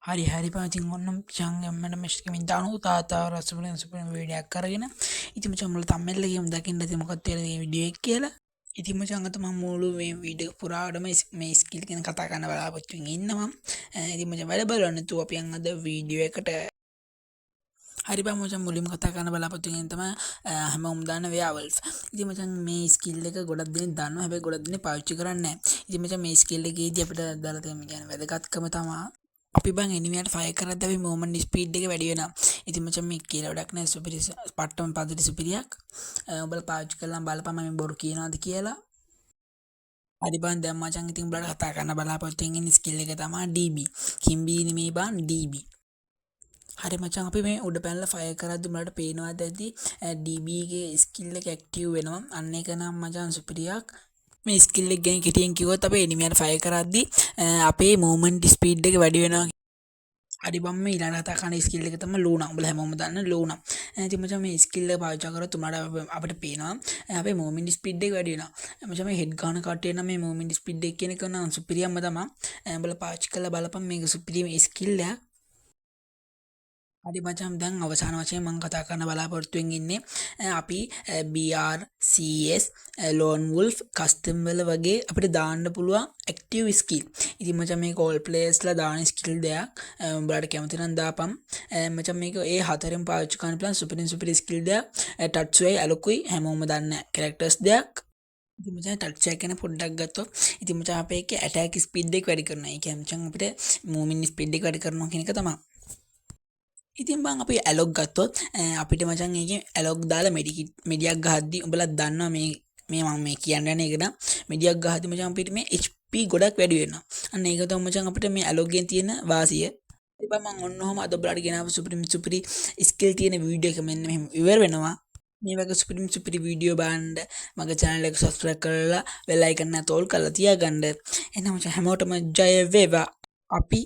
හරි පාතින් ඔන්න චංගම්මට මෙශ්කමින් දානු තාතාව රසපුලෙන් සුපිරිම වීඩියක් කරගෙන ඉතින් මචං මුල thumbnail එකේම දකින්න ඇති මොකක්ද කියලා මේ වීඩියෝ එක කියලා. ඉතින් මචං අත මම මුළු මේ වීඩියෝ පුරාවටම මේ ස්කිල් ගැන කතා කරන්න බලාපොරොත්තු වෙමින් ඉන්නවා. ඉතින් මචං වැඩ බලන්න තු අපි යන් අද වීඩියෝ එකට. හරි බං මචං මුලින්ම කතා කරන්න බලාපොරොත්තු වෙන තමයි හැමෝම දන්න werewolf. ඉතින් මචං මේ ස්කිල් එක ගොඩක් දෙනෙක් දන්නවා හැබැයි ගොඩක් දෙනෙක් පාවිච්චි කරන්නේ නැහැ. ඉතින් මචං මේ ස්කිල් එකේදී අපිට දාලා තියෙන කියන්නේ වැදගත්කම තමයි අපි බං එනිමියට ෆයර් කරද්දී අපි මොමන්ට් ස්පීඩ් එක වැඩි වෙනවා. ඉතින් මචං මේ කියලා වැඩක් නැහැ සුපිරි පට්ටම පදිරි සුපිරියක්. උඹලා පාවිච්චි කරලා බලපන් මම බොරු කියනවාද කියලා. හරි බං දැන් මචං ඉතින් උඹලට කතා කරන්න බලාපොරොත්තු වෙන ස්කිල් එක තමයි DB. කිම්බී නෙමෙයි බං DB. හරි මචං අපි මේ උඩ පැනලා ෆයර් කරද්දී උඹලට පේනවාද ඇති DB ගේ ස්කිල් එක ඇක්ටිව් වෙනවා. අන්න ඒක නම් මචං සුපිරියක්. මේ ස්කිල් එක ගැන කෙටියෙන් කිව්වොත් අපේ එනිමියට ෆයර් කරද්දී අපේ මූවමන්ට් ස්පීඩ් එක වැඩි වෙනවා. හරි බම් මේ ඊළඟ කතා කරන ස්කිල් එක තමයි ලූනා. උඹලා හැමෝම දන්න ලූනා. ඉතින් මචං මේ ස්කිල් එක පාවිච්චි කරලා තුමාට අපිට පේනවා අපේ මූවමන්ට් ස්පීඩ් එක වැඩි වෙනවා. මචං මේ හෙඩ් ගන්න කට්ටිය නම් මේ මූවමන්ට් ස්පීඩ් එක කියන එක නම් සුපිරියම්ම තමයි. උඹලා පාවිච්චි කරලා බලපන් මේක සුපිරිම ස්කිල් එකක්. හරි මචං දැන් අවසාන වශයෙන් මම කතා කරන්න බලාපොරොත්තු වෙන්නේ අපි BR CS Lone Wolf custom වල වගේ අපිට දාන්න පුළුවන් active skill. ඉතින් මචං මේක all players ලා දාන skill දෙයක්. උඹලාට කැමති නම් දාපන්. මචං මේක ඒ හතරෙන් පාවිච්චි කරන්න පුළුවන් සුපිරි skill දෙයක්. Tatsuya Alokui හැමෝම දන්න characters දෙයක්. ඉතින් මචං Tatsuya ගැන පොඩ්ඩක් ගත්තොත් ඉතින් මචං අපේ එකේ attack speed එක වැඩි කරනවා. ඒ කියන්නේ මචං අපිට movement speed එක වැඩි කරනවා කියන එක තමයි. ඉතින් බං අපි ඇලොග් ගත්තොත් අපිට මචං ඒකේ ඇලොග් දාලා මෙඩියක් ගහද්දි උඹලා දන්නවා මේ මම මේ කියන්න යන එක නම් මෙඩියක් ගහද්දි මචං අපිට මේ HP ගොඩක් වැඩි වෙනවා. අන්න ඒක තමයි මචං අපිට මේ ඇලොග්ගෙන් තියෙන වාසිය. ඉතින් මම ඔන්න ඔහම අද ඔයාලට ගෙනාව සුපිරි ස්කිල් තියෙන වීඩියෝ එක මෙන්න මෙහෙම ඉවර වෙනවා. මේ වගේ සුපිරි වීඩියෝ බලන්න මගේ channel එක subscribe කරලා bell icon එක තෝල් කරලා තියාගන්න. එහෙනම් මචං හැමෝටම ජය වේවා. අපි